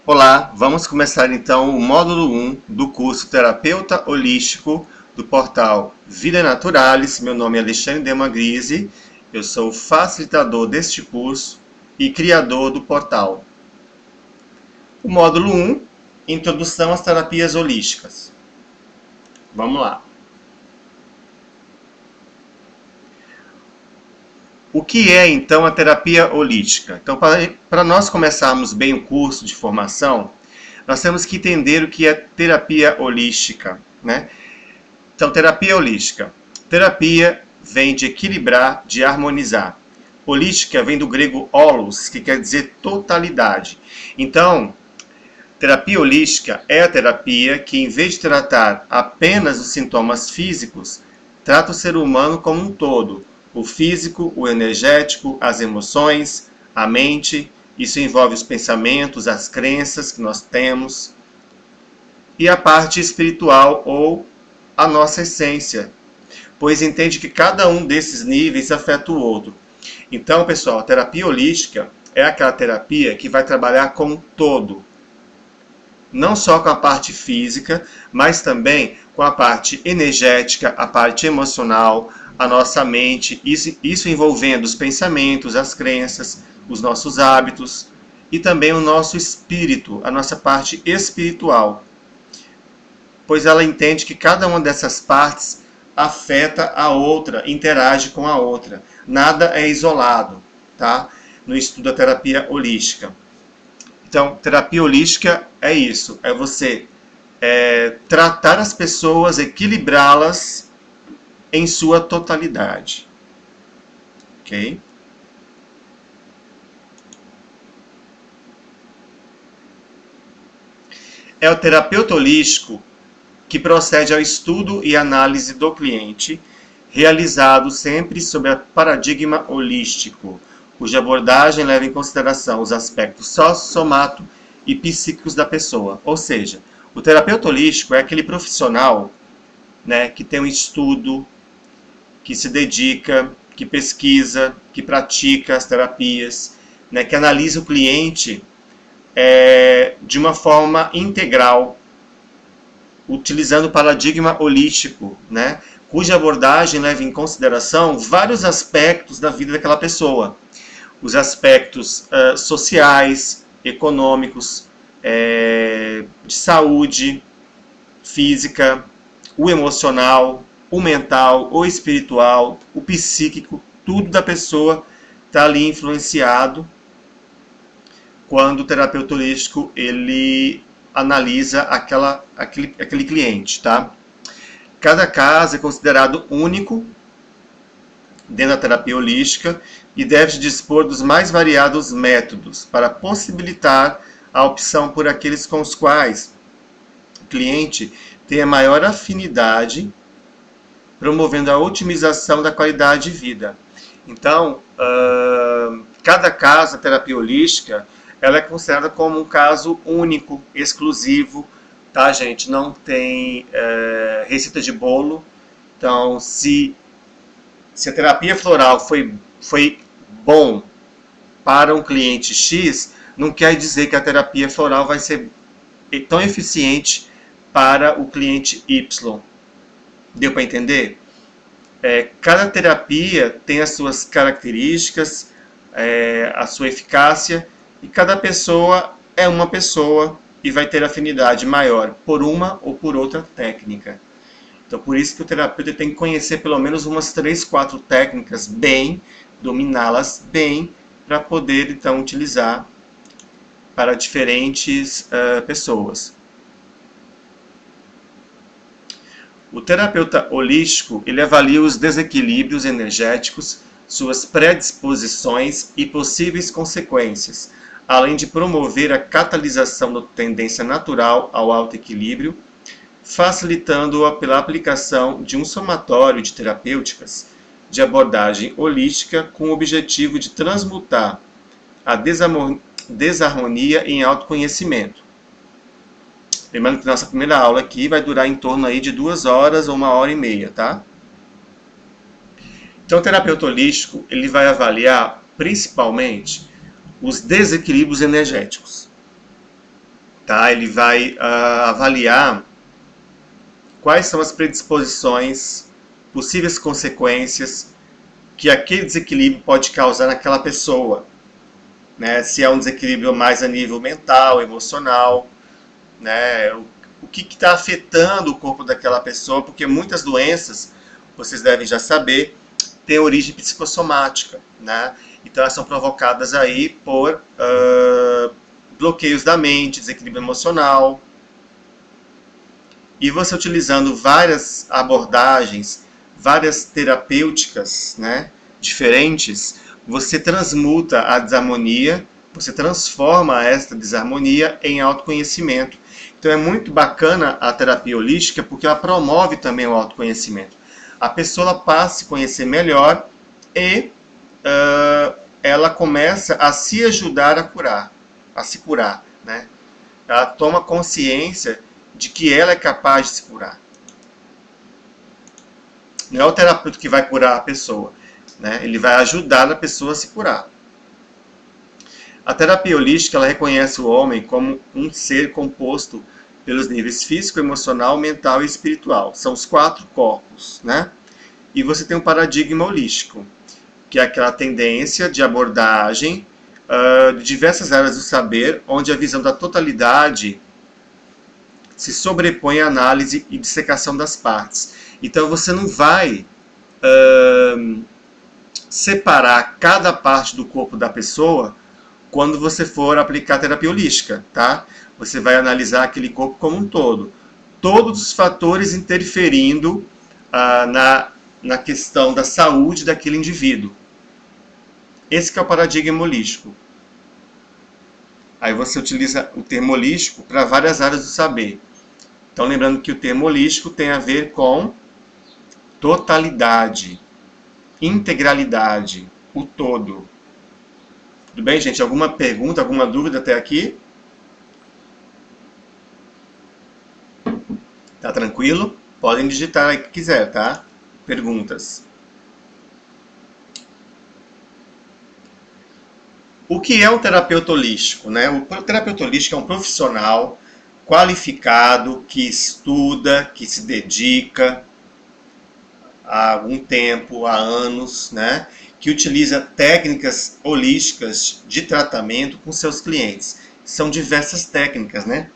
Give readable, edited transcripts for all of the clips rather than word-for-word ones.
Olá, vamos começar então o módulo 1 do curso Terapeuta Holístico do portal Vida Naturalis. Meu nome é Alexandre Demagrise, eu sou facilitador deste curso e criador do portal. O módulo 1, Introdução às Terapias Holísticas. Vamos lá. O que é então a terapia holística? Então, para nós começarmos bem o curso de formação, nós temos que entender o que é terapia holística, né? Então, terapia holística. Terapia vem de equilibrar, de harmonizar. Holística vem do grego holos, que quer dizer totalidade. Então, terapia holística é a terapia que, em vez de tratar apenas os sintomas físicos, trata o ser humano como um todo. O físico, o energético, as emoções, a mente. Isso envolve os pensamentos, as crenças que nós temos. E a parte espiritual ou a nossa essência, pois entende que cada um desses níveis afeta o outro. Então, pessoal, a terapia holística é aquela terapia que vai trabalhar com o todo. Não só com a parte física, mas também com a parte energética, a parte emocional, a nossa mente, isso envolvendo os pensamentos, as crenças, os nossos hábitos e também o nosso espírito, a nossa parte espiritual. Pois ela entende que cada uma dessas partes afeta a outra, interage com a outra. Nada é isolado, tá? No estudo da terapia holística. Então, terapia holística é isso, é você tratar as pessoas, equilibrá-las em sua totalidade. Ok? É o terapeuta holístico que procede ao estudo e análise do cliente, realizado sempre sob o paradigma holístico, cuja abordagem leva em consideração os aspectos somato e psíquicos da pessoa. Ou seja, o terapeuta holístico é aquele profissional, né, que tem um estudo, que se dedica, que pesquisa, que pratica as terapias, né, que analisa o cliente de uma forma integral, utilizando o paradigma holístico, né, cuja abordagem leva em consideração vários aspectos da vida daquela pessoa. Os aspectos sociais, econômicos, de saúde física, o emocional, o mental, o espiritual, o psíquico, tudo da pessoa está ali influenciado quando o terapeuta holístico ele analisa aquele cliente, tá? Cada caso é considerado único dentro da terapia holística e deve dispor dos mais variados métodos para possibilitar a opção por aqueles com os quais o cliente tem a maior afinidade, promovendo a otimização da qualidade de vida. Então, cada caso da terapia holística ela é considerada como um caso único, exclusivo, tá, gente? Não tem receita de bolo. Então, se a terapia floral foi bom para um cliente X, não quer dizer que a terapia floral vai ser tão eficiente para o cliente Y. Deu para entender? Cada terapia tem as suas características, a sua eficácia, e cada pessoa é uma pessoa e vai ter afinidade maior por uma ou por outra técnica. Então, por isso que o terapeuta tem que conhecer pelo menos umas 3, 4 técnicas bem, dominá-las bem, para poder, então, utilizar para diferentes pessoas. O terapeuta holístico, ele avalia os desequilíbrios energéticos, suas predisposições e possíveis consequências, além de promover a catalisação da tendência natural ao alto equilíbrio, facilitando-a pela aplicação de um somatório de terapêuticas de abordagem holística com o objetivo de transmutar a desarmonia em autoconhecimento. Lembrando que nossa primeira aula aqui vai durar em torno aí de 2 horas ou 1h30, tá? Então, o terapeuta holístico ele vai avaliar principalmente os desequilíbrios energéticos. tá? Ele vai avaliar quais são as predisposições, possíveis consequências que aquele desequilíbrio pode causar naquela pessoa, né? Se é um desequilíbrio mais a nível mental, emocional, né? O que está afetando o corpo daquela pessoa, porque muitas doenças, vocês devem já saber, têm origem psicossomática, né? Então elas são provocadas aí por bloqueios da mente, desequilíbrio emocional. E você utilizando várias abordagens, várias terapêuticas, né, diferentes, você transmuta a desarmonia, você transforma esta desarmonia em autoconhecimento. Então é muito bacana a terapia holística porque ela promove também o autoconhecimento. A pessoa passa a se conhecer melhor e ela começa a se ajudar a curar, a se curar, né? Ela toma consciência de que ela é capaz de se curar. Não é o terapeuta que vai curar a pessoa, né? Ele vai ajudar a pessoa a se curar. A terapia holística ela reconhece o homem como um ser composto pelos níveis físico, emocional, mental e espiritual. São os 4 corpos, né? E você tem um paradigma holístico, que é aquela tendência de abordagem de diversas áreas do saber, onde a visão da totalidade se sobrepõe à análise e dissecação das partes. Então você não vai separar cada parte do corpo da pessoa quando você for aplicar terapia holística, tá? Você vai analisar aquele corpo como um todo. Todos os fatores interferindo na questão da saúde daquele indivíduo. Esse que é o paradigma holístico. Aí você utiliza o termo holístico para várias áreas do saber. Então lembrando que o termo holístico tem a ver com totalidade, integralidade, o todo. Tudo bem, gente? Alguma pergunta, alguma dúvida até aqui? Tá tranquilo? Podem digitar aí que quiser, tá? Perguntas. O que é um terapeuta holístico, né? O terapeuta holístico é um profissional qualificado que estuda, que se dedica há algum tempo, há anos, né? Que utiliza técnicas holísticas de tratamento com seus clientes. São diversas técnicas, né?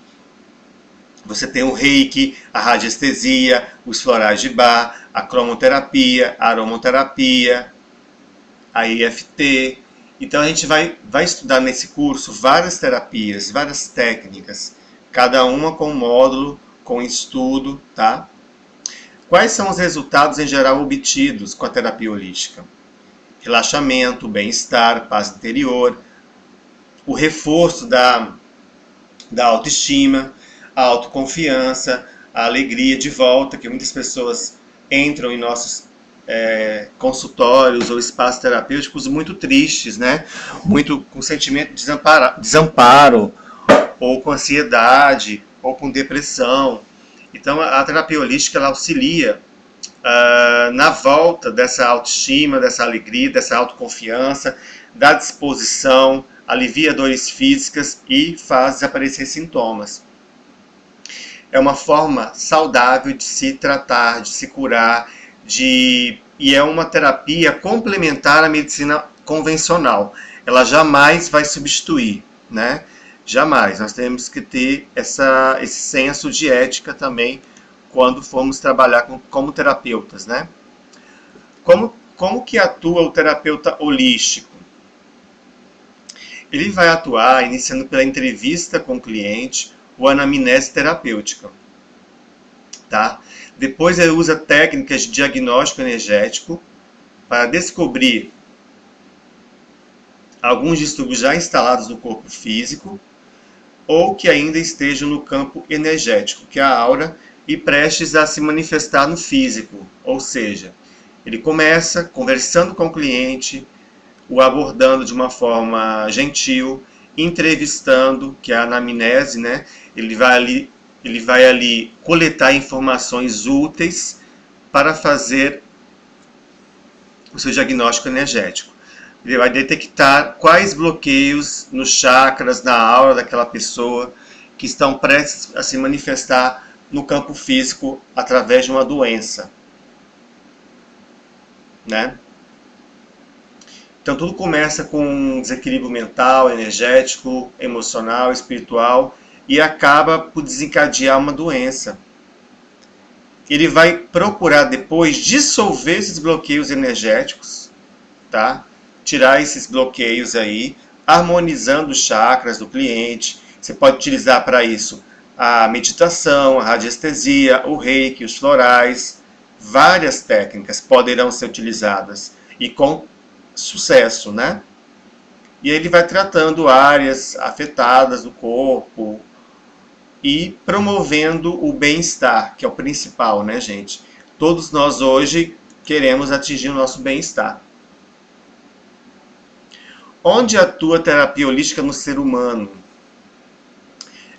Você tem o reiki, a radiestesia, os florais de Bach, a cromoterapia, a aromoterapia, a EFT. Então a gente vai estudar nesse curso várias terapias, várias técnicas, cada uma com módulo, com estudo, tá? Quais são os resultados em geral obtidos com a terapia holística? Relaxamento, bem-estar, paz interior, o reforço da autoestima, a autoconfiança, a alegria de volta, que muitas pessoas entram em nossos consultórios ou espaços terapêuticos muito tristes, né? Muito com sentimento de desamparo, ou com ansiedade, ou com depressão. Então a terapia holística ela auxilia na volta dessa autoestima, dessa alegria, dessa autoconfiança, da disposição, alivia dores físicas e faz desaparecer sintomas. É uma forma saudável de se tratar, de se curar, e é uma terapia complementar à medicina convencional. Ela jamais vai substituir, né? Jamais. Nós temos que ter esse senso de ética também quando formos trabalhar como terapeutas, né? Como que atua o terapeuta holístico? Ele vai atuar iniciando pela entrevista com o cliente ou anamnese terapêutica, tá? Depois ele usa técnicas de diagnóstico energético para descobrir alguns distúrbios já instalados no corpo físico ou que ainda estejam no campo energético, que é a aura, e prestes a se manifestar no físico. Ou seja, ele começa conversando com o cliente, o abordando de uma forma gentil, entrevistando, que é a anamnese, né? Ele vai ali coletar informações úteis para fazer o seu diagnóstico energético. Ele vai detectar quais bloqueios nos chakras, na aura daquela pessoa que estão prestes a se manifestar no campo físico através de uma doença, né? Então tudo começa com um desequilíbrio mental, energético, emocional, espiritual e acaba por desencadear uma doença. Ele vai procurar depois dissolver esses bloqueios energéticos, tá? Tirar esses bloqueios aí, harmonizando os chakras do cliente. Você pode utilizar para isso a meditação, a radiestesia, o reiki, os florais. Várias técnicas poderão ser utilizadas e com sucesso, né? E ele vai tratando áreas afetadas do corpo e promovendo o bem-estar, que é o principal, né, gente? Todos nós hoje queremos atingir o nosso bem-estar. Onde atua a terapia holística no ser humano?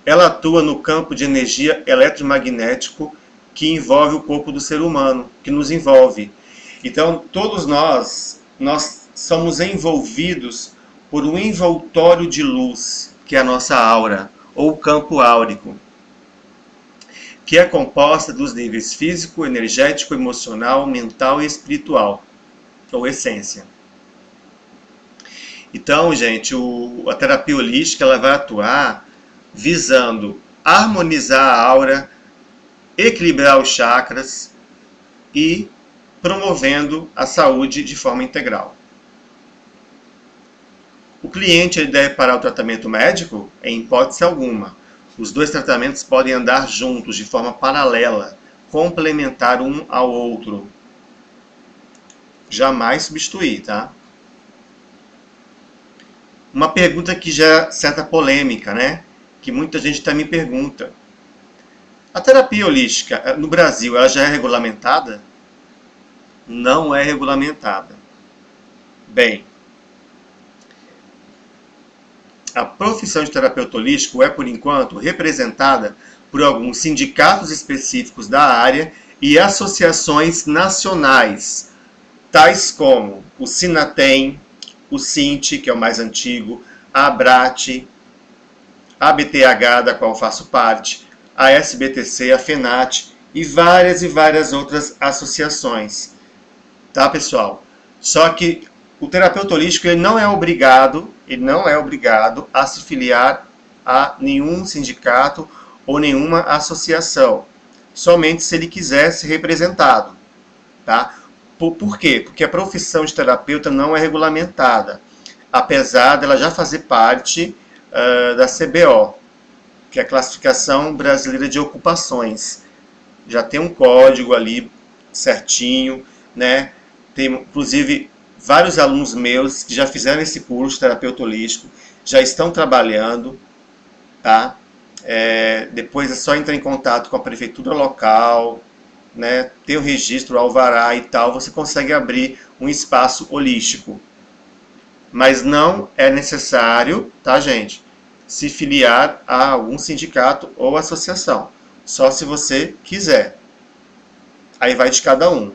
Ela atua no campo de energia eletromagnético que envolve o corpo do ser humano, que nos envolve. Então, todos nós somos envolvidos por um envoltório de luz, que é a nossa aura, ou campo áurico, que é composta dos níveis físico, energético, emocional, mental e espiritual, ou essência. Então, gente, a terapia holística ela vai atuar visando harmonizar a aura, equilibrar os chakras e promovendo a saúde de forma integral. O cliente ele deve parar o tratamento médico? Em hipótese alguma. Os dois tratamentos podem andar juntos, de forma paralela, complementar um ao outro. Jamais substituir, tá? Uma pergunta que já é certa polêmica, né? Que muita gente também pergunta. A terapia holística no Brasil, ela já é regulamentada? Não é regulamentada. Bem, a profissão de terapeuta holístico é, por enquanto, representada por alguns sindicatos específicos da área e associações nacionais, tais como o Sinatem, o Sint, que é o mais antigo, a ABRAT, a BTH, da qual faço parte, a SBTC, a FENAT e várias outras associações. Tá, pessoal? Só que o terapeuta holístico ele não é obrigado a se filiar a nenhum sindicato ou nenhuma associação, somente se ele quiser ser representado, tá? Por quê? Porque a profissão de terapeuta não é regulamentada, apesar dela já fazer parte da CBO, que é a Classificação Brasileira de Ocupações. Já tem um código ali certinho, né? Tem, inclusive, vários alunos meus que já fizeram esse curso de terapeuta holístico, já estão trabalhando, tá? Depois é só entrar em contato com a prefeitura local, né? Ter o registro, o alvará e tal, você consegue abrir um espaço holístico. Mas não é necessário, tá, gente, se filiar a algum sindicato ou associação. Só se você quiser. Aí vai de cada um.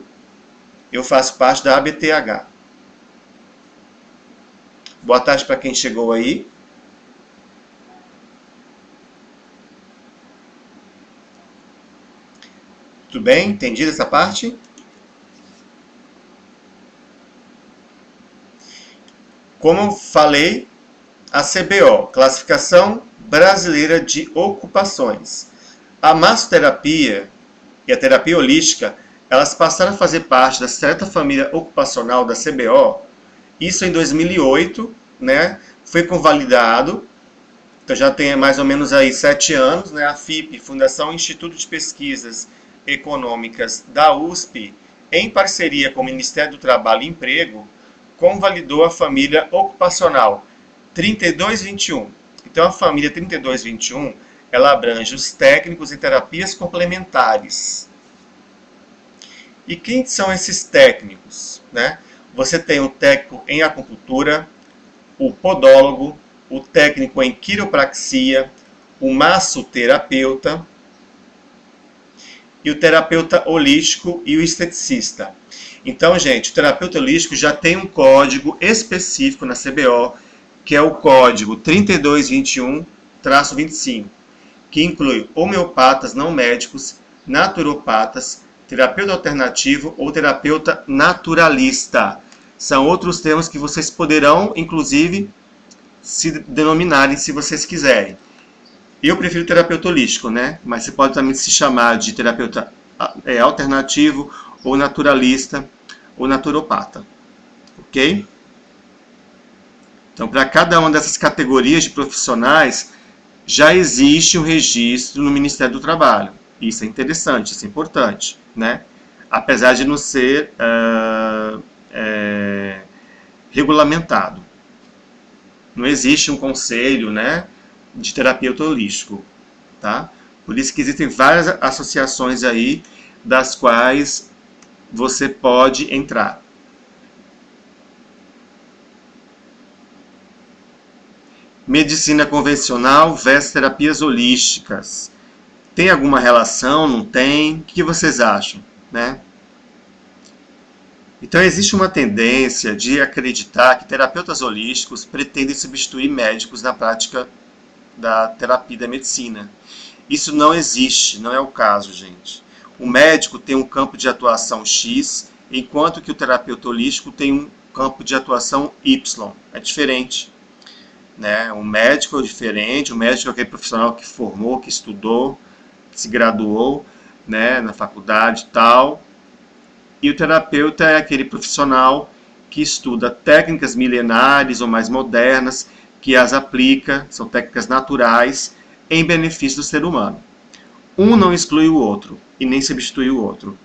Eu faço parte da ABTH. Boa tarde para quem chegou aí. Tudo bem? Entendido essa parte? Como eu falei, a CBO, Classificação Brasileira de Ocupações. A massoterapia e a terapia holística, elas passaram a fazer parte da certa família ocupacional da CBO, isso em 2008, né? Foi convalidado, então já tem mais ou menos aí 7 anos, né? A FIP, Fundação Instituto de Pesquisas Econômicas da USP, em parceria com o Ministério do Trabalho e Emprego, convalidou a família ocupacional 3221. Então a família 3221, ela abrange os técnicos em terapias complementares. E quem são esses técnicos, né? Você tem o técnico em acupuntura, o podólogo, o técnico em quiropraxia, o massoterapeuta e o terapeuta holístico e o esteticista. Então, gente, o terapeuta holístico já tem um código específico na CBO, que é o código 3221-25. que inclui homeopatas não médicos, naturopatas, terapeuta alternativo ou terapeuta naturalista. São outros termos que vocês poderão, inclusive, se denominarem se vocês quiserem. Eu prefiro terapeuta holístico, né? Mas você pode também se chamar de terapeuta alternativo, ou naturalista, ou naturopata. Ok? Então, para cada uma dessas categorias de profissionais, já existe um registro no Ministério do Trabalho. Isso é interessante, isso é importante, né? Apesar de não ser regulamentado. Não existe um conselho, né, de terapeuta holístico, tá? Por isso que existem várias associações aí, das quais você pode entrar. Medicina convencional versus terapias holísticas. Tem alguma relação? Não tem? O que vocês acham, né? Então existe uma tendência de acreditar que terapeutas holísticos pretendem substituir médicos na prática da terapia da medicina. Isso não existe, não é o caso, gente. O médico tem um campo de atuação X, enquanto que o terapeuta holístico tem um campo de atuação Y. É diferente. Né? O médico é diferente, o médico é aquele profissional que formou, que estudou, que se graduou, né, na faculdade e tal. E o terapeuta é aquele profissional que estuda técnicas milenares ou mais modernas, que as aplica, são técnicas naturais, em benefício do ser humano. Um não exclui o outro e nem substitui o outro.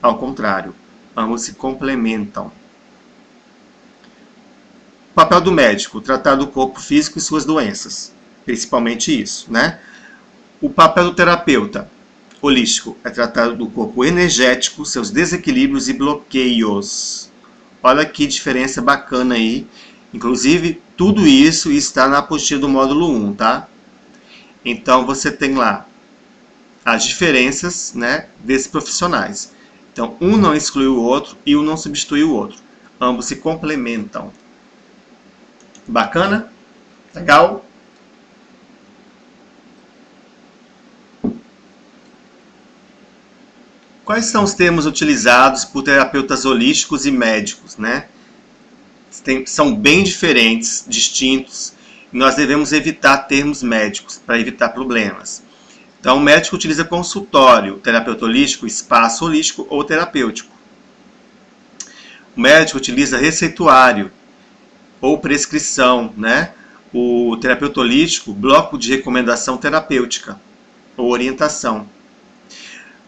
Ao contrário, ambos se complementam. O papel do médico, tratar do corpo físico e suas doenças. Principalmente isso, né? O papel do terapeuta holístico é tratar do corpo energético, seus desequilíbrios e bloqueios. Olha que diferença bacana aí. Inclusive, tudo isso está na apostila do módulo 1, tá? Então, você tem lá as diferenças, né, desses profissionais. Então, um não exclui o outro e um não substitui o outro. Ambos se complementam. Bacana? Legal? Quais são os termos utilizados por terapeutas holísticos e médicos, né? São bem diferentes, distintos, e nós devemos evitar termos médicos para evitar problemas. Então, o médico utiliza consultório, o terapeuta holístico, espaço holístico ou terapêutico. O médico utiliza receituário ou prescrição, né? O terapeuta holístico, bloco de recomendação terapêutica ou orientação.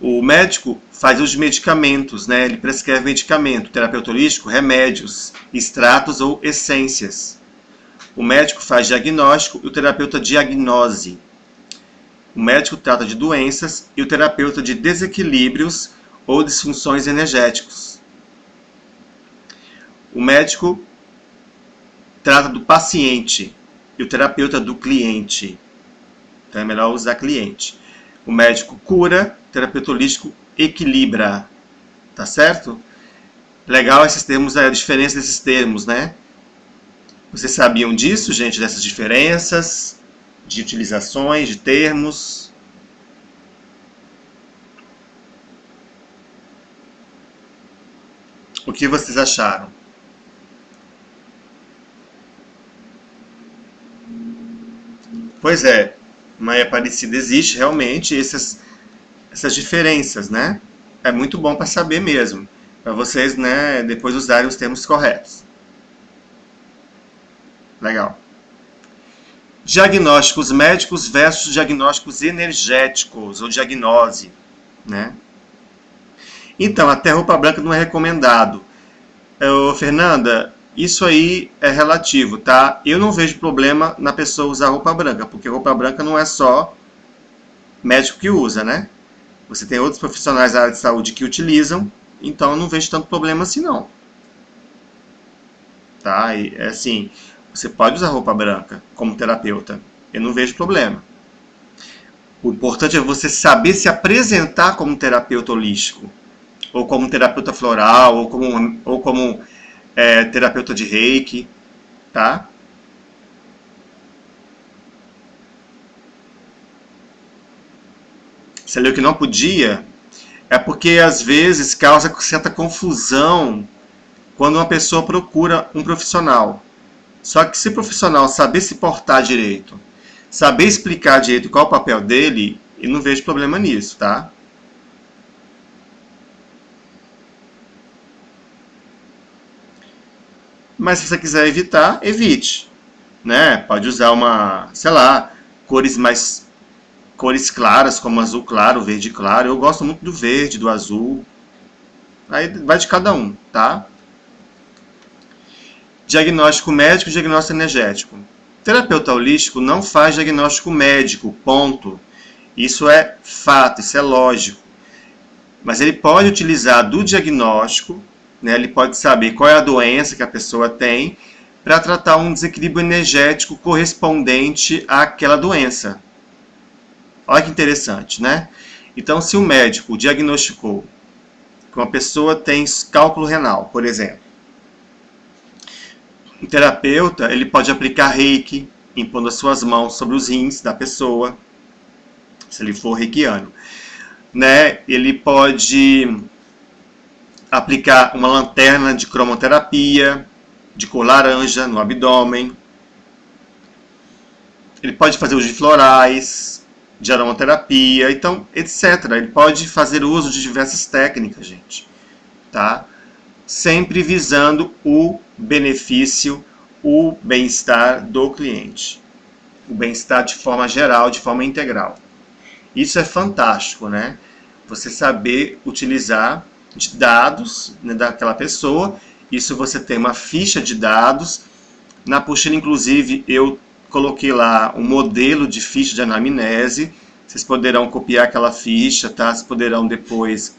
O médico faz uso de medicamentos, né? Ele prescreve medicamento. O terapeuta holístico, remédios, extratos ou essências. O médico faz diagnóstico e o terapeuta diagnose. O médico trata de doenças e o terapeuta de desequilíbrios ou disfunções energéticos. O médico trata do paciente e o terapeuta do cliente. Então é melhor usar cliente. O médico cura, o terapeuta holístico equilibra. Tá certo? Legal esses termos, a diferença desses termos, né? Vocês sabiam disso, gente, dessas diferenças, de utilizações, de termos? O que vocês acharam? Pois é, Maia Aparecida, existe realmente essas diferenças, né? É muito bom para saber mesmo, para vocês, né, depois usarem os termos corretos. Legal. Diagnósticos médicos versus diagnósticos energéticos, ou diagnose, né? Então, até roupa branca não é recomendado. Fernanda, isso aí é relativo, tá? Eu não vejo problema na pessoa usar roupa branca, porque roupa branca não é só médico que usa, né? Você tem outros profissionais da área de saúde que utilizam, então eu não vejo tanto problema assim, não. Tá? E, é assim, você pode usar roupa branca como terapeuta, eu não vejo problema. O importante é você saber se apresentar como terapeuta holístico, ou como terapeuta floral, ou como terapeuta de reiki, tá? Você leu que não podia? É porque às vezes causa certa confusão quando uma pessoa procura um profissional. Só que se o profissional saber se portar direito, saber explicar direito qual é o papel dele, eu não vejo problema nisso, tá? Mas se você quiser evitar, evite, né? Pode usar sei lá, cores claras como azul claro, verde claro. Eu gosto muito do verde, do azul. Aí vai de cada um, tá? Diagnóstico médico e diagnóstico energético. O terapeuta holístico não faz diagnóstico médico, ponto. Isso é fato, isso é lógico. Mas ele pode utilizar do diagnóstico, né, ele pode saber qual é a doença que a pessoa tem para tratar um desequilíbrio energético correspondente àquela doença. Olha que interessante, né? Então, se o médico diagnosticou que uma pessoa tem cálculo renal, por exemplo, o terapeuta ele pode aplicar reiki, impondo as suas mãos sobre os rins da pessoa, se ele for reikiano. Né? Ele pode aplicar uma lanterna de cromoterapia, de cor laranja, no abdômen. Ele pode fazer uso de florais, de aromaterapia, então, etc. Ele pode fazer uso de diversas técnicas, gente. Tá? Sempre visando o benefício, o bem-estar do cliente. O bem-estar de forma geral, de forma integral. Isso é fantástico, né? Você saber utilizar de dados, né, daquela pessoa. Isso você tem uma ficha de dados. Na apostila, inclusive, eu coloquei lá um modelo de ficha de anamnese. Vocês poderão copiar aquela ficha, tá? Vocês poderão depois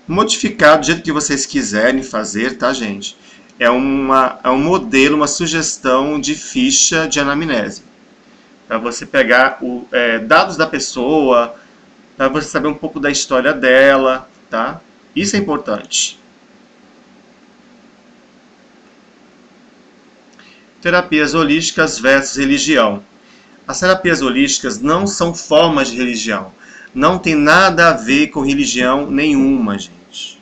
modificar do jeito que vocês quiserem fazer, tá, gente? É um modelo, uma sugestão de ficha de anamnese. Para você pegar dados da pessoa, para você saber um pouco da história dela, tá? Isso é importante. Terapias holísticas versus religião. As terapias holísticas não são formas de religião. Não tem nada a ver com religião nenhuma, gente.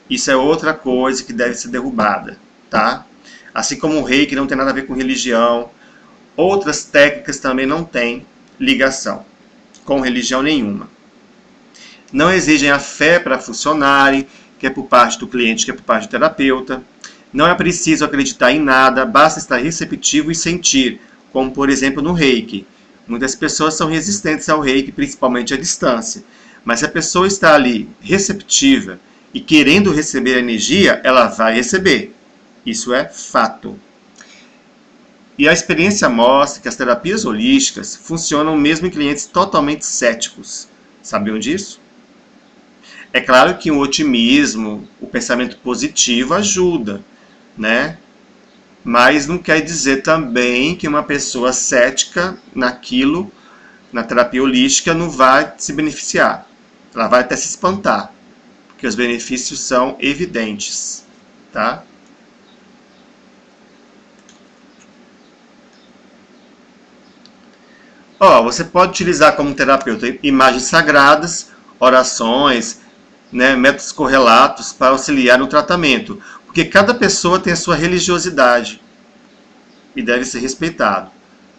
Isso é outra coisa que deve ser derrubada, tá? Assim como o reiki não tem nada a ver com religião, outras técnicas também não têm ligação com religião nenhuma. Não exigem a fé para funcionarem, quer por parte do cliente, quer por parte do terapeuta. Não é preciso acreditar em nada, basta estar receptivo e sentir, como por exemplo no reiki. Muitas pessoas são resistentes ao reiki, principalmente à distância. Mas se a pessoa está ali receptiva e querendo receber a energia, ela vai receber. Isso é fato. E a experiência mostra que as terapias holísticas funcionam mesmo em clientes totalmente céticos. Sabiam disso? É claro que o otimismo, o pensamento positivo ajuda, né? Mas não quer dizer também que uma pessoa cética naquilo, na terapia holística, não vai se beneficiar. Ela vai até se espantar, porque os benefícios são evidentes, tá? Você pode utilizar como terapeuta imagens sagradas, orações, né, métodos correlatos para auxiliar no tratamento. Porque cada pessoa tem a sua religiosidade e deve ser respeitado,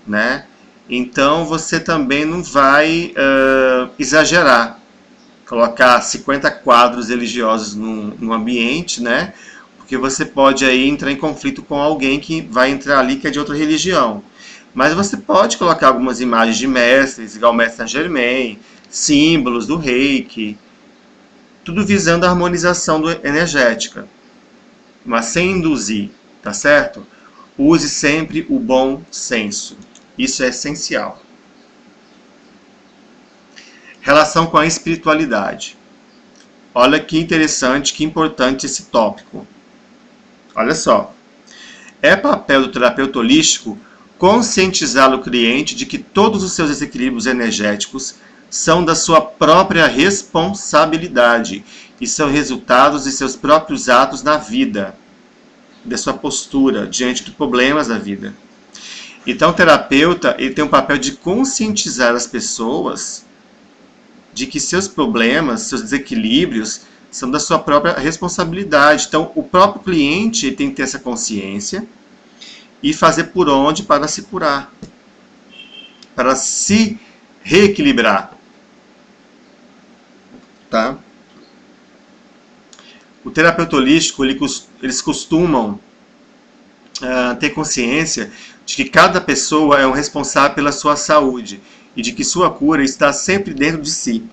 né? Então você também não vai exagerar, colocar 50 quadros religiosos no ambiente, né? Porque você pode aí entrar em conflito com alguém que vai entrar ali que é de outra religião. Mas você pode colocar algumas imagens de mestres, igual o mestre Saint Germain, símbolos do reiki, tudo visando a harmonização energética, mas sem induzir, tá certo? Use sempre o bom senso. Isso é essencial. Relação com a espiritualidade. Olha que interessante, que importante esse tópico. Olha só. É papel do terapeuta holístico conscientizar o cliente de que todos os seus desequilíbrios energéticos são da sua própria responsabilidade e são resultados de seus próprios atos na vida, da sua postura diante dos problemas da vida. Então, o terapeuta ele tem um papel de conscientizar as pessoas de que seus problemas, seus desequilíbrios, são da sua própria responsabilidade. Então, o próprio cliente tem que ter essa consciência e fazer por onde para se curar, para se reequilibrar. Tá? O terapeuta holístico, eles costumam ter consciência de que cada pessoa é um responsável pela sua saúde e de que sua cura está sempre dentro de si.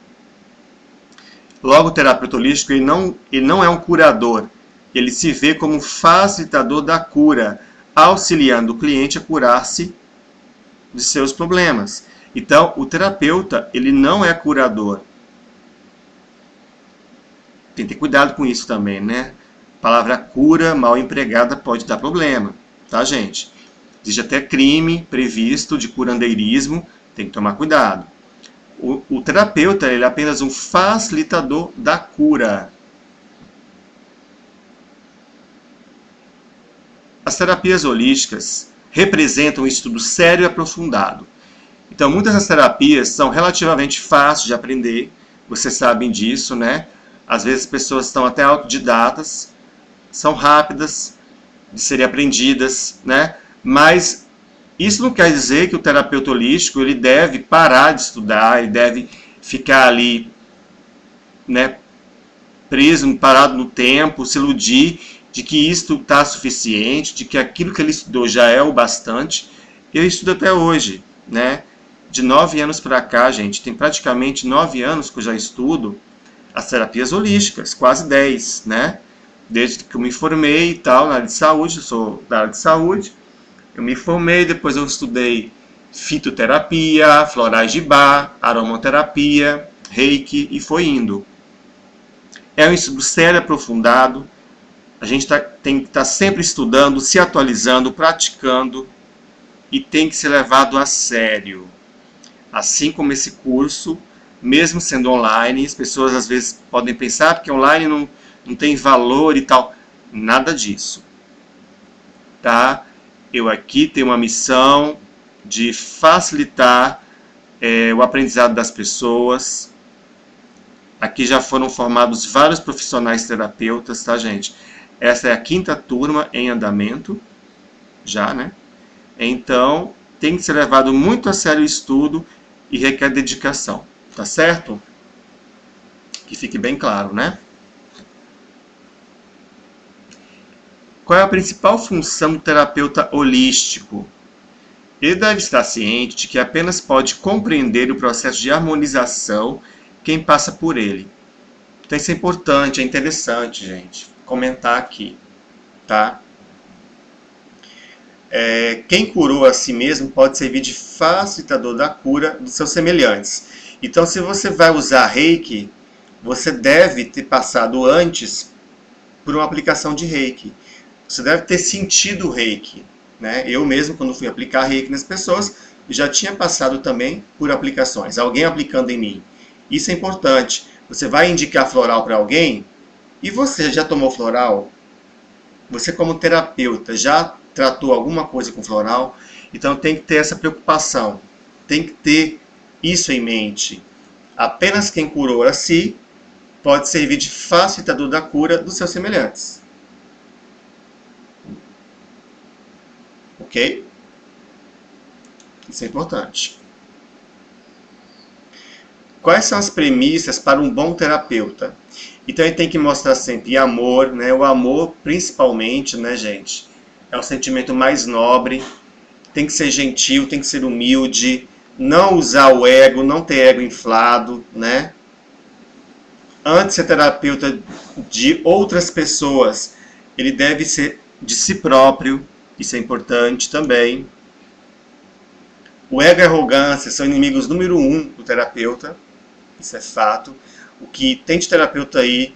Logo, o terapeuta holístico ele não é um curador, ele se vê como um facilitador da cura, auxiliando o cliente a curar-se de seus problemas. Então, o terapeuta ele não é curador. Tem que ter cuidado com isso também, né? A palavra cura mal empregada pode dar problema, tá, gente? Existe até crime previsto de curandeirismo, tem que tomar cuidado. O terapeuta ele é apenas um facilitador da cura. As terapias holísticas representam um estudo sério e aprofundado. Então, muitas das terapias são relativamente fáceis de aprender, vocês sabem disso, né? Às vezes as pessoas estão até autodidatas, são rápidas de serem aprendidas, né? Mas isso não quer dizer que o terapeuta holístico ele deve parar de estudar, ele deve ficar ali, né, preso, parado no tempo, se iludir de que isto está suficiente, de que aquilo que ele estudou já é o bastante. Eu estudo até hoje, né? De 9 anos para cá, gente, tem praticamente 9 anos que eu já estudo as terapias holísticas, quase 10, né? Desde que eu me formei e tal, na área de saúde, eu sou da área de saúde, eu me formei, depois eu estudei fitoterapia, florais de Bach, aromaterapia, reiki e foi indo. É um estudo sério, aprofundado, a gente tem que estar sempre estudando, se atualizando, praticando e tem que ser levado a sério. Assim como esse curso, mesmo sendo online, as pessoas às vezes podem pensar que online não tem valor e tal. Nada disso. Tá? Eu aqui tenho uma missão de facilitar o aprendizado das pessoas. Aqui já foram formados vários profissionais terapeutas, tá, gente? Essa é a 5ª turma em andamento, já, né? Então, tem que ser levado muito a sério o estudo e requer dedicação. Tá certo? Que fique bem claro, né? Qual é a principal função do terapeuta holístico? Ele deve estar ciente de que apenas pode compreender o processo de harmonização quem passa por ele. Então isso é importante, é interessante, gente, comentar aqui, tá? Quem curou a si mesmo pode servir de facilitador da cura dos seus semelhantes. Então, se você vai usar reiki, você deve ter passado antes por uma aplicação de reiki. Você deve ter sentido o reiki, né? Eu mesmo, quando fui aplicar reiki nas pessoas, já tinha passado também por aplicações, alguém aplicando em mim. Isso é importante. Você vai indicar floral para alguém e você já tomou floral? Você, como terapeuta, já tratou alguma coisa com floral? Então tem que ter essa preocupação, tem que ter isso em mente. Apenas quem curou a si pode servir de facilitador da cura dos seus semelhantes. Ok? Isso é importante. Quais são as premissas para um bom terapeuta? Então ele tem que mostrar sempre amor, né? O amor, principalmente, né, gente? É o sentimento mais nobre. Tem que ser gentil, tem que ser humilde. Não usar o ego, não ter ego inflado, né? Antes de ser terapeuta de outras pessoas, ele deve ser de si próprio. Isso é importante também. O ego e a arrogância são inimigos número 1 do terapeuta. Isso é fato. O que tem de terapeuta aí,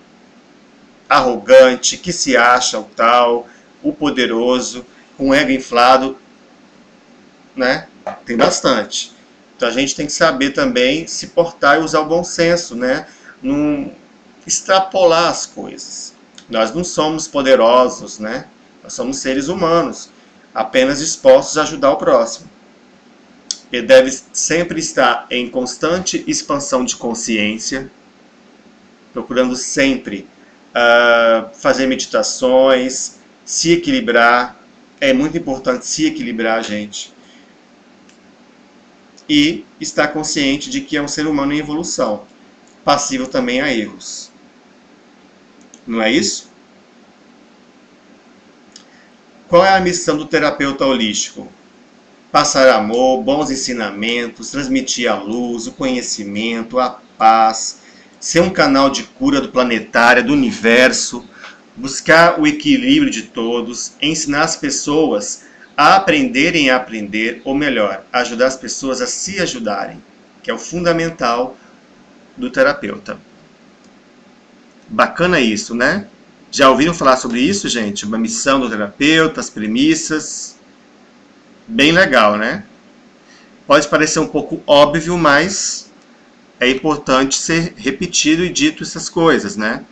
arrogante, que se acha o tal, o poderoso, com ego inflado, né? Tem bastante. Então a gente tem que saber também se portar e usar o bom senso, né? Não extrapolar as coisas. Nós não somos poderosos, né? Nós somos seres humanos. apenas dispostos a ajudar o próximo. Ele deve sempre estar em constante expansão de consciência, procurando sempre fazer meditações, se equilibrar. É muito importante se equilibrar, gente. E estar consciente de que é um ser humano em evolução, passível também a erros. Não é isso? Qual é a missão do terapeuta holístico? Passar amor, bons ensinamentos, transmitir a luz, o conhecimento, a paz, ser um canal de cura do planetário, do universo, buscar o equilíbrio de todos, ensinar as pessoas a aprenderem a aprender, ou melhor, ajudar as pessoas a se ajudarem, que é o fundamental do terapeuta. Bacana isso, né? Já ouviram falar sobre isso, gente? Uma missão do terapeuta, as premissas. Bem legal, né? Pode parecer um pouco óbvio, mas é importante ser repetido e dito essas coisas, né?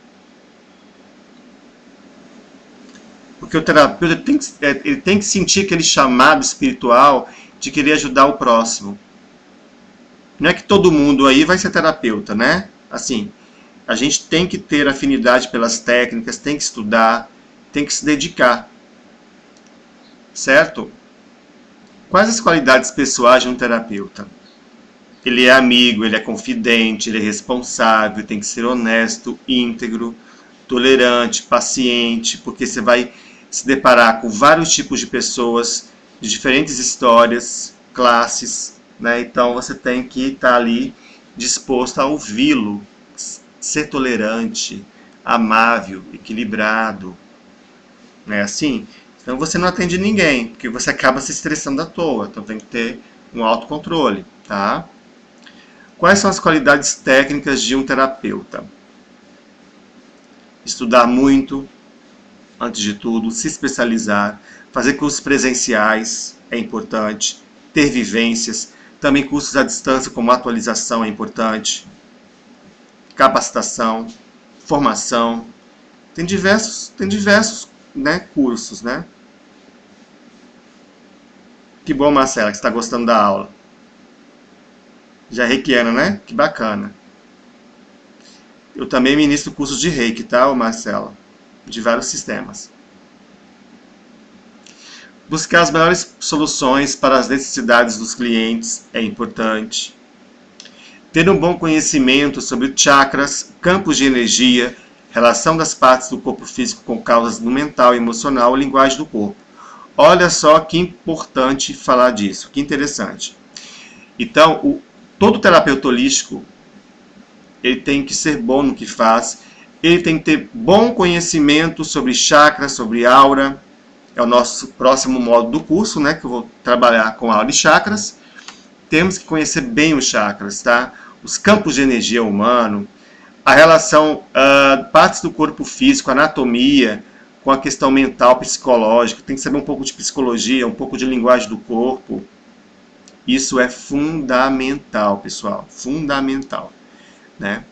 Porque o terapeuta ele tem que sentir aquele chamado espiritual de querer ajudar o próximo. Não é que todo mundo aí vai ser terapeuta, né? Assim, a gente tem que ter afinidade pelas técnicas, tem que estudar, tem que se dedicar. Certo? Quais as qualidades pessoais de um terapeuta? Ele é amigo, ele é confidente, ele é responsável, tem que ser honesto, íntegro, tolerante, paciente, porque você vai se deparar com vários tipos de pessoas, de diferentes histórias, classes, né? Então você tem que estar ali disposto a ouvi-lo, ser tolerante, amável, equilibrado, né? Assim, então você não atende ninguém, porque você acaba se estressando à toa. Então tem que ter um autocontrole, tá? Quais são as qualidades técnicas de um terapeuta? Estudar muito, antes de tudo, se especializar, fazer cursos presenciais é importante, ter vivências, também cursos à distância como atualização é importante, capacitação, formação, tem diversos né, cursos, né? Que bom, Marcela, que você está gostando da aula. Já é reikiana, né? Que bacana. Eu também ministro cursos de reiki, tá, Marcela? De vários sistemas. Buscar as melhores soluções para as necessidades dos clientes é importante. Ter um bom conhecimento sobre chakras, campos de energia, relação das partes do corpo físico com causas no mental, emocional e linguagem do corpo. Olha só que importante falar disso, que interessante. Então, todo terapeuta holístico, ele tem que ser bom no que faz, ele tem que ter bom conhecimento sobre chakra, sobre aura, é o nosso próximo módulo do curso, né, que eu vou trabalhar com aura e chakras. Temos que conhecer bem os chakras, tá? Os campos de energia humano, a relação, partes do corpo físico, anatomia, com a questão mental, psicológica, tem que saber um pouco de psicologia, um pouco de linguagem do corpo. Isso é fundamental, pessoal, fundamental, né?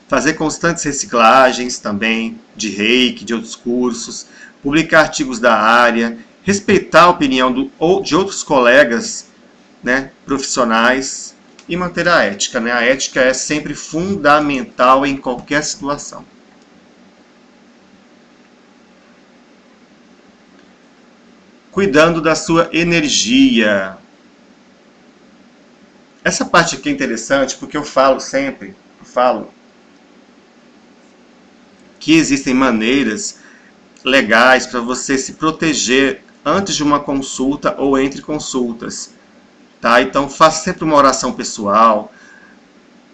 Fazer constantes reciclagens também, de reiki, de outros cursos, publicar artigos da área, respeitar a opinião de outros colegas, né, profissionais, e manter a ética, né? A ética é sempre fundamental em qualquer situação. Cuidando da sua energia. Essa parte aqui é interessante porque eu falo que existem maneiras legais para você se proteger antes de uma consulta ou entre consultas. Tá? Então faça sempre uma oração pessoal,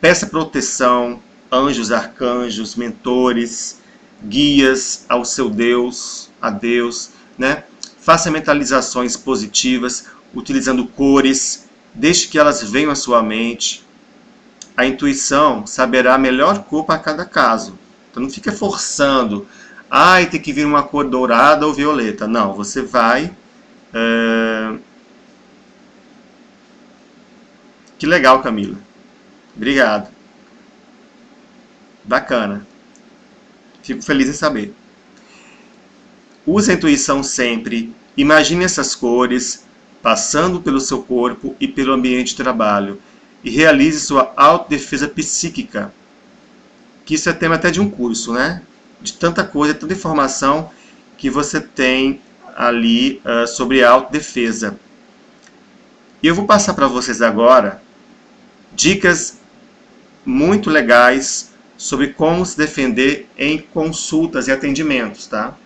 peça proteção, anjos, arcanjos, mentores, guias ao seu Deus, a Deus, né? Faça mentalizações positivas, utilizando cores, deixe que elas venham à sua mente. A intuição saberá a melhor cor para cada caso. Então não fica forçando, tem que vir uma cor dourada ou violeta. Não, você vai... Que legal, Camila. Obrigado. Bacana. Fico feliz em saber. Use a intuição sempre. Imagine essas cores passando pelo seu corpo e pelo ambiente de trabalho. E realize sua autodefesa psíquica. Que isso é tema até de um curso, né? De tanta coisa, tanta informação que você tem ali sobre autodefesa. E eu vou passar para vocês agora dicas muito legais sobre como se defender em consultas e atendimentos, tá?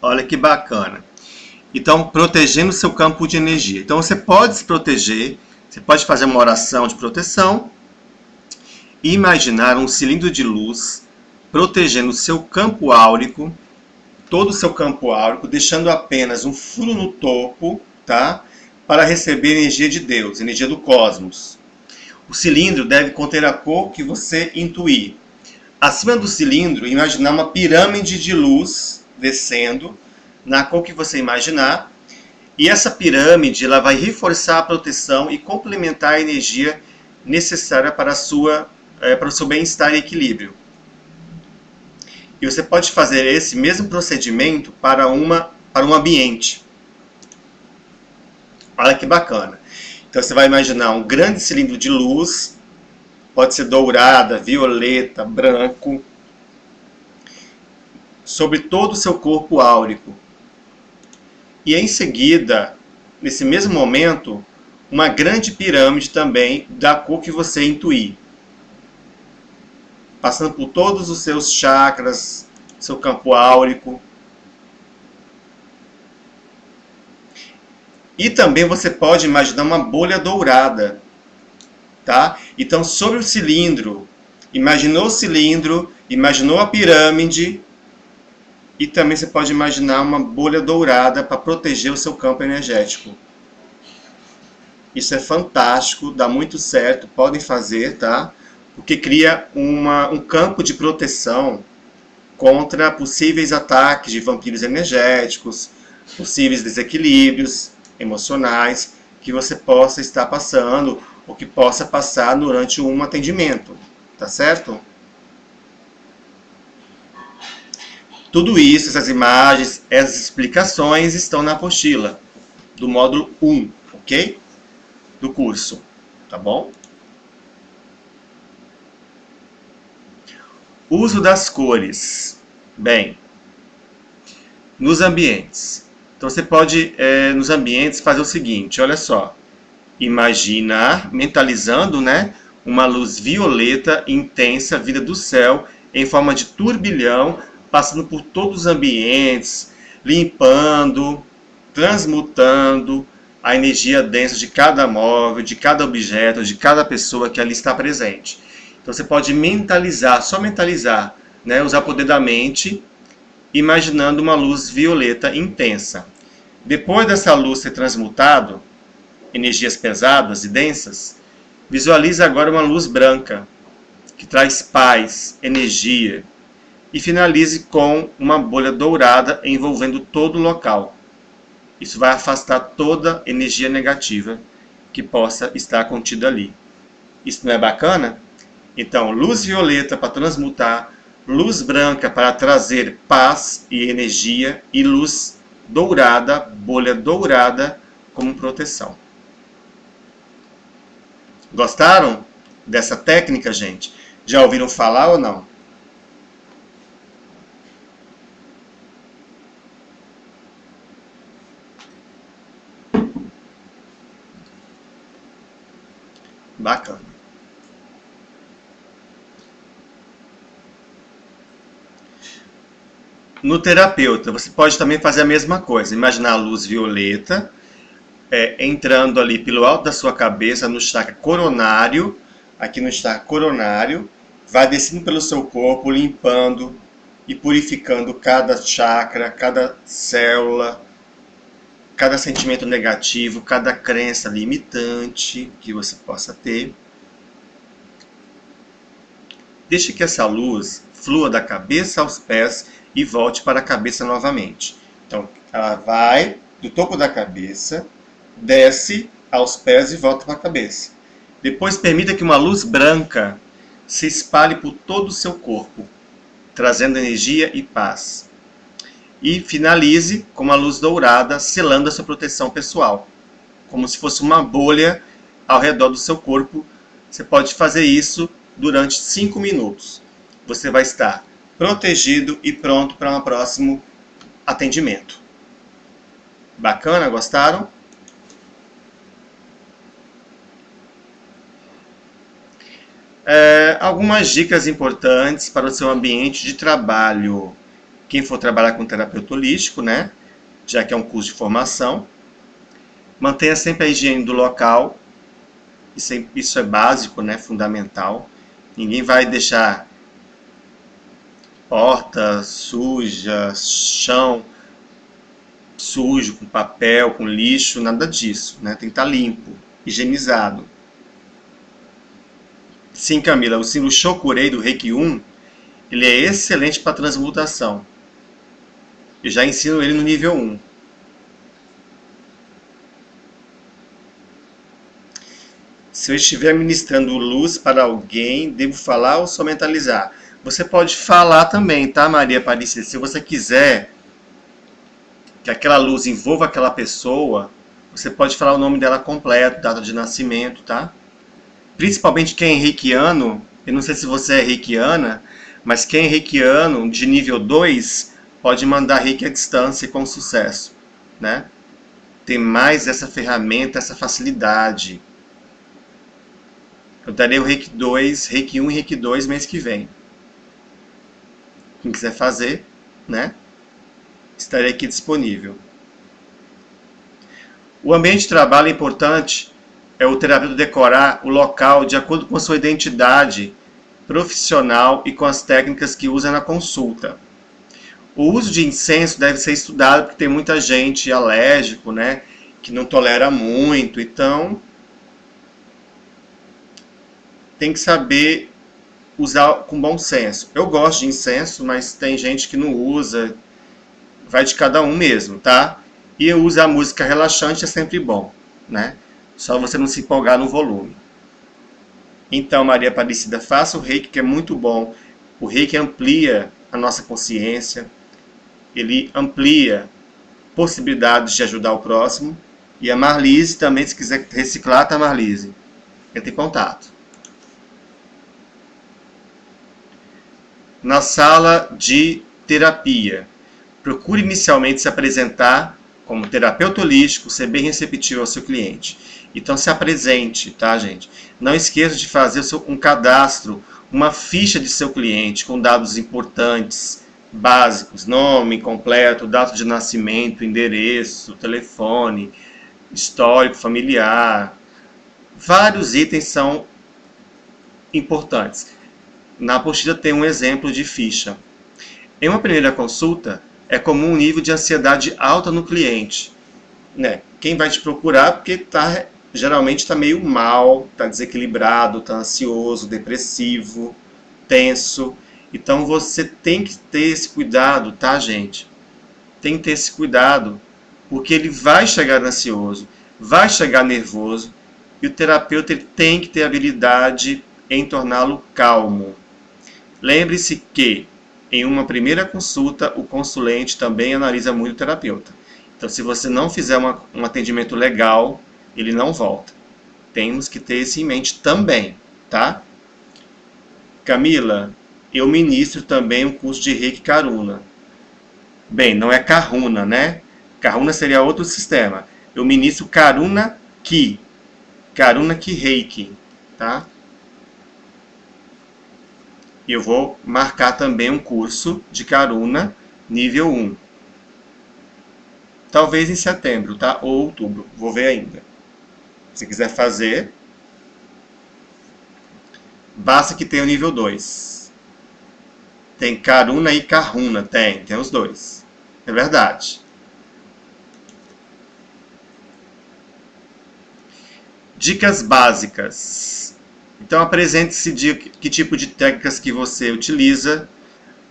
Olha que bacana. Então, protegendo seu campo de energia. Então, você pode se proteger, você pode fazer uma oração de proteção e imaginar um cilindro de luz protegendo o seu campo áurico, todo o seu campo áurico, deixando apenas um furo no topo, tá? Para receber energia de Deus, energia do cosmos. O cilindro deve conter a cor que você intuir. Acima do cilindro, imaginar uma pirâmide de luz descendo na cor que você imaginar. E essa pirâmide ela vai reforçar a proteção e complementar a energia necessária para o seu bem-estar e equilíbrio. E você pode fazer esse mesmo procedimento para um ambiente. Olha que bacana. Então você vai imaginar um grande cilindro de luz, pode ser dourada, violeta, branco, sobre todo o seu corpo áurico. E em seguida, nesse mesmo momento, uma grande pirâmide também da cor que você intuir. Passando por todos os seus chakras, seu campo áurico. E também você pode imaginar uma bolha dourada, tá? Então, sobre o cilindro, imaginou o cilindro, imaginou a pirâmide, e também você pode imaginar uma bolha dourada para proteger o seu campo energético. Isso é fantástico, dá muito certo, podem fazer, tá? Porque cria um campo de proteção contra possíveis ataques de vampiros energéticos, possíveis desequilíbrios emocionais que você possa estar passando ou que possa passar durante um atendimento, tá certo? Tudo isso, essas imagens, essas explicações estão na apostila do módulo 1, ok? Do curso, tá bom? Uso das cores. Bem, nos ambientes. Então você pode, nos ambientes, fazer o seguinte, olha só. Imaginar, mentalizando, né, uma luz violeta intensa vinda do céu em forma de turbilhão, passando por todos os ambientes, limpando, transmutando a energia densa de cada móvel, de cada objeto, de cada pessoa que ali está presente. Então você pode mentalizar, só mentalizar, né, usar o poder da mente, imaginando uma luz violeta intensa. Depois dessa luz ser transmutado, energias pesadas e densas, visualize agora uma luz branca, que traz paz, energia, e finalize com uma bolha dourada envolvendo todo o local. Isso vai afastar toda energia negativa que possa estar contida ali. Isso não é bacana? Então, luz violeta para transmutar, luz branca para trazer paz e energia, e luz dourada, bolha dourada, como proteção. Gostaram dessa técnica, gente? Já ouviram falar ou não? Bacana. No terapeuta, você pode também fazer a mesma coisa. Imaginar a luz violeta entrando ali pelo alto da sua cabeça, no chakra coronário, aqui no chakra coronário, vai descendo pelo seu corpo, limpando e purificando cada chakra, cada célula, cada sentimento negativo, cada crença limitante que você possa ter. Deixe que essa luz flua da cabeça aos pés e volte para a cabeça novamente. Então, ela vai do topo da cabeça, desce aos pés e volta para a cabeça. Depois, permita que uma luz branca se espalhe por todo o seu corpo, trazendo energia e paz. E finalize com uma luz dourada, selando a sua proteção pessoal, como se fosse uma bolha ao redor do seu corpo. Você pode fazer isso durante 5 minutos. Você vai estar protegido e pronto para um próximo atendimento. Bacana? Gostaram? Algumas dicas importantes para o seu ambiente de trabalho. Quem for trabalhar com terapeuta holístico, né? Já que é um curso de formação, mantenha sempre a higiene do local. Isso é básico, né? Fundamental. Ninguém vai deixar porta suja, chão sujo, com papel, com lixo, nada disso, né? Tem que estar limpo, higienizado. Sim, Camila, o Shokurei do Reiki 1, ele é excelente para transmutação. Eu já ensino ele no nível 1. Se eu estiver ministrando luz para alguém, devo falar ou só mentalizar? Você pode falar também, tá, Maria Aparecida? Se você quiser que aquela luz envolva aquela pessoa, você pode falar o nome dela completo, data de nascimento, tá? Principalmente quem é reikiano, eu não sei se você é reikiana, mas quem é reikiano de nível 2 pode mandar reiki à distância com sucesso, né? Tem mais essa ferramenta, essa facilidade. Eu darei o reiki 2, reiki 1 e reiki 2 mês que vem. Quem quiser fazer, né? Estarei aqui disponível. O ambiente de trabalho é importante. É o terapeuta decorar o local de acordo com a sua identidade profissional e com as técnicas que usa na consulta. O uso de incenso deve ser estudado porque tem muita gente alérgico, né, que não tolera muito, então tem que saber usar com bom senso. Eu gosto de incenso, mas tem gente que não usa, vai de cada um mesmo, tá? E usar música relaxante é sempre bom, né? Só você não se empolgar no volume. Então, Maria Aparecida, faça o reiki, que é muito bom. O reiki amplia a nossa consciência, ele amplia possibilidades de ajudar o próximo. E a Marlise também, se quiser reciclar, tá, Marlise? Entre em contato. Na sala de terapia, procure inicialmente se apresentar como terapeuta holístico, ser bem receptivo ao seu cliente. Então se apresente, tá, gente? Não esqueça de fazer um cadastro, uma ficha de seu cliente com dados importantes, básicos, nome completo, data de nascimento, endereço, telefone, histórico familiar. Vários itens são importantes. Na apostila tem um exemplo de ficha. Em uma primeira consulta, é comum um nível de ansiedade alta no cliente, né? Quem vai te procurar porque geralmente está meio mal, está desequilibrado, está ansioso, depressivo, tenso. Então você tem que ter esse cuidado, tá, gente? Tem que ter esse cuidado, porque ele vai chegar ansioso, vai chegar nervoso, e o terapeuta ele tem que ter habilidade em torná-lo calmo. Lembre-se que em uma primeira consulta, o consulente também analisa muito o terapeuta. Então, se você não fizer um atendimento legal, ele não volta. Temos que ter isso em mente também, tá? Camila, eu ministro também um curso de Reiki Karuna. Bem, não é Karuna, né? Karuna seria outro sistema. Eu ministro Karuna Ki. Karuna Ki Reiki, tá? E eu vou marcar também um curso de Karuna nível 1. Talvez em setembro, tá? Ou outubro. Vou ver ainda. Se quiser fazer, basta que tenha o nível 2. Tem Karuna e Karuna. Tem os dois. É verdade. Dicas básicas. Então apresente-se de que tipo de técnicas que você utiliza,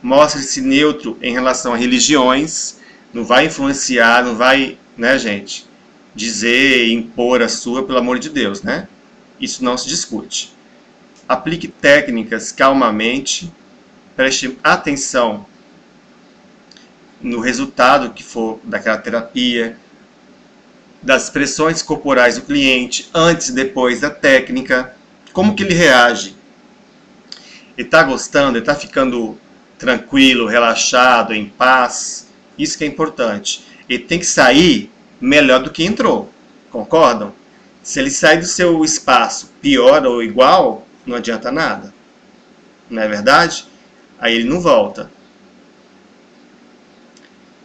mostre-se neutro em relação a religiões, não vai influenciar, não vai, né, gente, dizer, impor a sua, pelo amor de Deus, né? Isso não se discute. Aplique técnicas calmamente, preste atenção no resultado que for daquela terapia, das expressões corporais do cliente, antes e depois da técnica, como que ele reage. Ele está gostando, ele está ficando tranquilo, relaxado, em paz. Isso que é importante. Ele tem que sair melhor do que entrou. Concordam? Se ele sair do seu espaço pior ou igual, não adianta nada. Não é verdade? Aí ele não volta.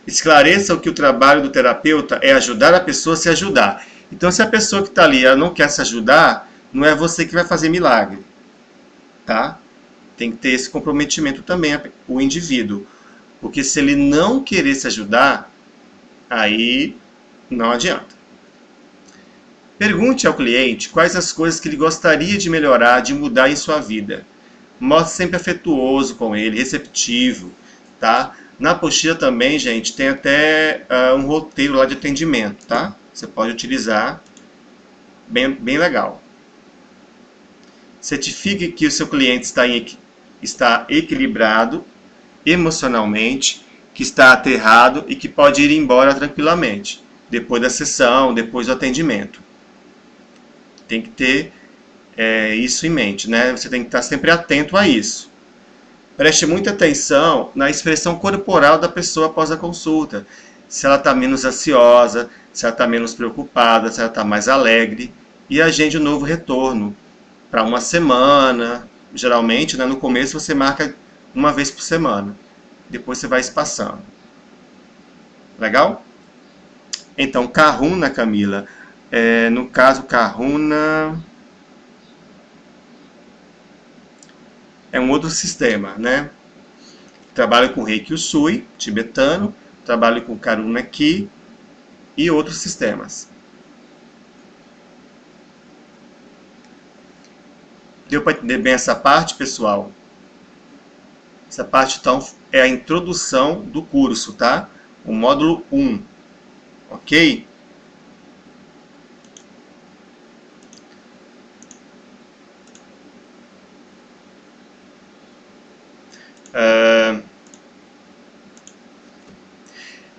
Esclareçam que o trabalho do terapeuta é ajudar a pessoa a se ajudar. Então, se a pessoa que está ali ela não quer se ajudar, não é você que vai fazer milagre. Tá? Tem que ter esse comprometimento também, o indivíduo. Porque se ele não querer se ajudar, aí não adianta. Pergunte ao cliente quais as coisas que ele gostaria de melhorar, de mudar em sua vida. Mostre sempre afetuoso com ele, receptivo, tá? Na apostila também, gente, tem até um roteiro lá de atendimento, tá? Você pode utilizar, bem legal. Certifique que o seu cliente está equilibrado emocionalmente, que está aterrado e que pode ir embora tranquilamente, depois da sessão, depois do atendimento. Tem que ter isso em mente, né? Você tem que estar sempre atento a isso. Preste muita atenção na expressão corporal da pessoa após a consulta. Se ela está menos ansiosa, se ela está menos preocupada, se ela está mais alegre. E agende um novo retorno para uma semana. Geralmente, né, no começo você marca uma vez por semana. Depois você vai espaçando. Legal? Então, Kahuna, Camila. No caso, Kahuna é um outro sistema, né? Trabalho com Reiki Usui, tibetano, trabalho com Karuna Ki e outros sistemas. Deu para entender bem essa parte, pessoal? Essa parte, então, é a introdução do curso, tá? O módulo 1, ok?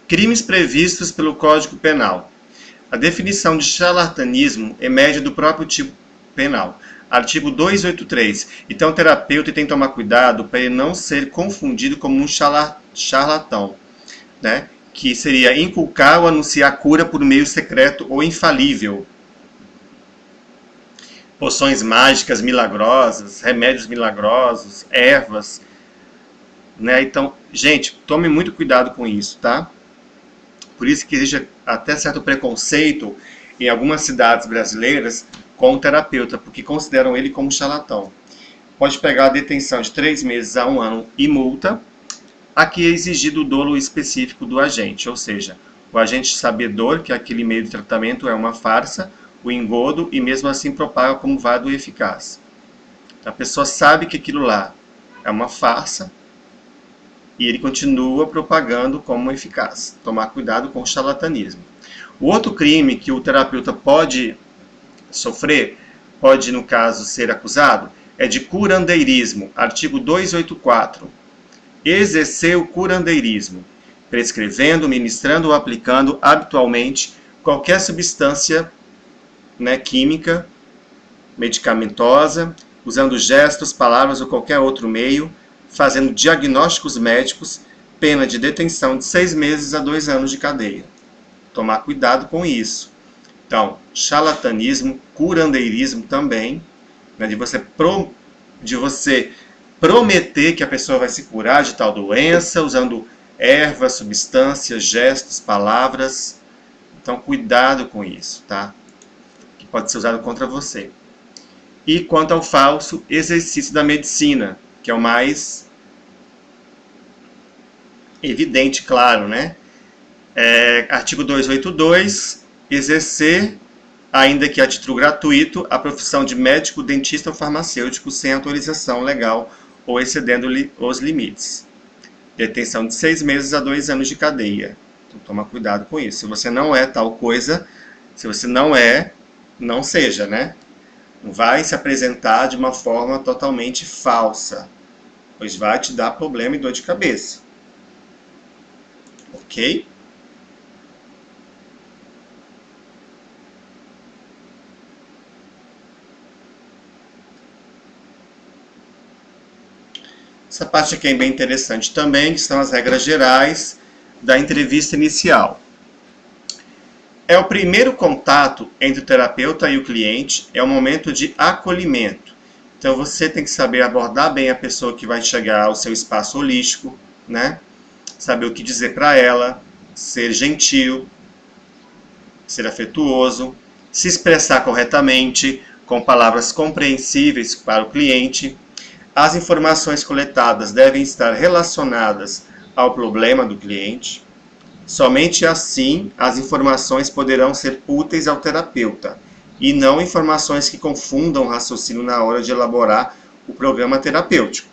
Crimes previstos pelo Código Penal. A definição de charlatanismo emerge do próprio tipo penal. Artigo 283. Então, o terapeuta tem que tomar cuidado para ele não ser confundido como um charlatão, né? Que seria inculcar ou anunciar cura por meio secreto ou infalível. Poções mágicas milagrosas, remédios milagrosos, ervas, né? Então, gente, tome muito cuidado com isso, tá? Por isso que existe até certo preconceito em algumas cidades brasileiras com o terapeuta, porque consideram ele como charlatão. Pode pegar a detenção de 3 meses a 1 ano e multa. Aqui é exigido o dolo específico do agente, ou seja, o agente sabedor que aquele meio de tratamento é uma farsa, o engodo, e mesmo assim propaga como válido e eficaz. A pessoa sabe que aquilo lá é uma farsa, e ele continua propagando como eficaz. Tomar cuidado com o charlatanismo. O outro crime que o terapeuta pode sofrer, pode, no caso, ser acusado, é de curandeirismo. Artigo 284. Exercer o curandeirismo, prescrevendo, ministrando ou aplicando habitualmente qualquer substância, né, química, medicamentosa, usando gestos, palavras ou qualquer outro meio, fazendo diagnósticos médicos, pena de detenção de 6 meses a 2 anos de cadeia. Tomar cuidado com isso. Então, charlatanismo, curandeirismo também, né, de você prometer que a pessoa vai se curar de tal doença, usando ervas, substâncias, gestos, palavras. Então, cuidado com isso, tá? Que pode ser usado contra você. E quanto ao falso exercício da medicina, que é o mais evidente, claro, né? Artigo 282, exercer, ainda que a título gratuito, a profissão de médico, dentista ou farmacêutico sem autorização legal ou excedendo-lhe os limites. Detenção de 6 meses a 2 anos de cadeia. Então, toma cuidado com isso. Se você não é tal coisa, se você não é, não seja, né? Não vai se apresentar de uma forma totalmente falsa, pois vai te dar problema e dor de cabeça. Ok? Essa parte aqui é bem interessante também, que são as regras gerais da entrevista inicial. É o primeiro contato entre o terapeuta e o cliente, é um momento de acolhimento. Então você tem que saber abordar bem a pessoa que vai chegar ao seu espaço holístico, né? Saber o que dizer para ela, ser gentil, ser afetuoso, se expressar corretamente, com palavras compreensíveis para o cliente. As informações coletadas devem estar relacionadas ao problema do cliente. Somente assim as informações poderão ser úteis ao terapeuta e não informações que confundam o raciocínio na hora de elaborar o programa terapêutico.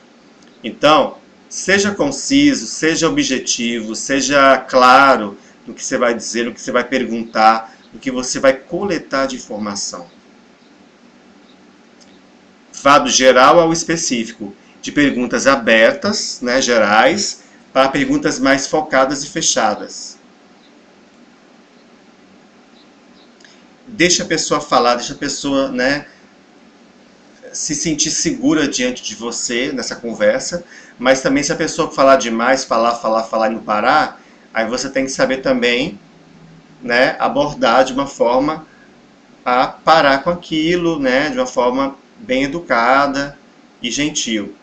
Então, seja conciso, seja objetivo, seja claro no que você vai dizer, no que você vai perguntar, no que você vai coletar de informação. Vá do geral ao específico, de perguntas abertas, né, gerais, para perguntas mais focadas e fechadas. Deixa a pessoa falar, deixa a pessoa, né, se sentir segura diante de você nessa conversa, mas também se a pessoa falar demais, falar e não parar, aí você tem que saber também, né, abordar de uma forma a parar com aquilo, né, de uma forma bem educada e gentil.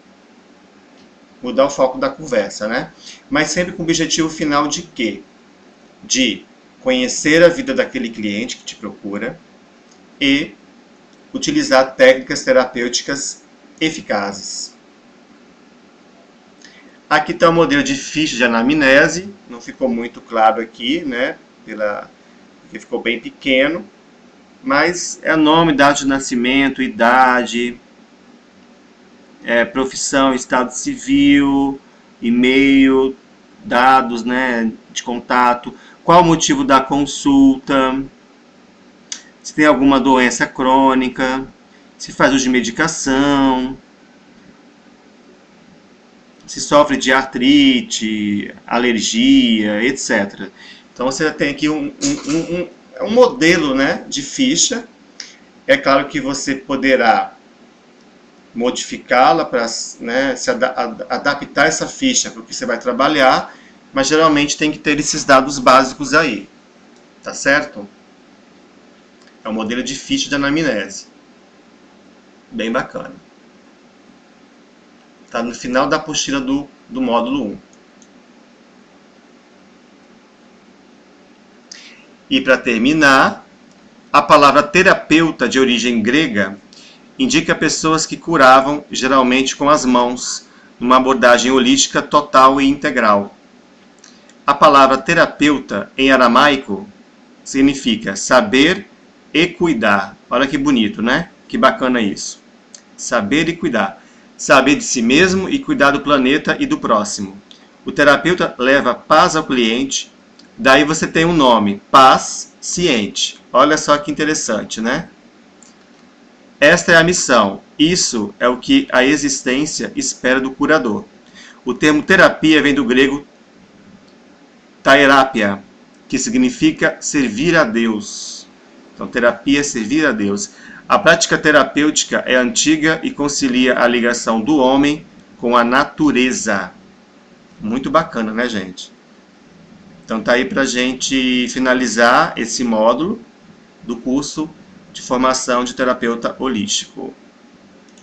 Mudar o foco da conversa, né? Mas sempre com o objetivo final de quê? De conhecer a vida daquele cliente que te procura e utilizar técnicas terapêuticas eficazes. Aqui está o modelo de ficha de anamnese, não ficou muito claro aqui, né? Porque ficou bem pequeno, mas é nome, data de nascimento, idade, profissão, estado civil, e-mail, dados, né, de contato, qual o motivo da consulta, se tem alguma doença crônica, se faz uso de medicação, se sofre de artrite, alergia, etc. Então você tem aqui um modelo, né, de ficha. É claro que você poderá modificá-la para, né, adaptar essa ficha para o que você vai trabalhar, mas geralmente tem que ter esses dados básicos aí, tá certo? É um modelo de ficha de anamnese, bem bacana. Tá no final da apostila do módulo 1. E para terminar, a palavra terapeuta, de origem grega, indica pessoas que curavam, geralmente com as mãos, numa abordagem holística total e integral. A palavra terapeuta, em aramaico, significa saber e cuidar. Olha que bonito, né? Que bacana isso. Saber e cuidar. Saber de si mesmo e cuidar do planeta e do próximo. O terapeuta leva paz ao cliente, daí você tem um nome, Paz Ciente. Olha só que interessante, né? Esta é a missão. Isso é o que a existência espera do curador. O termo terapia vem do grego thairapia, que significa servir a Deus. Então, terapia é servir a Deus. A prática terapêutica é antiga e concilia a ligação do homem com a natureza. Muito bacana, né, gente? Então, tá aí pra gente finalizar esse módulo do curso de formação de terapeuta holístico.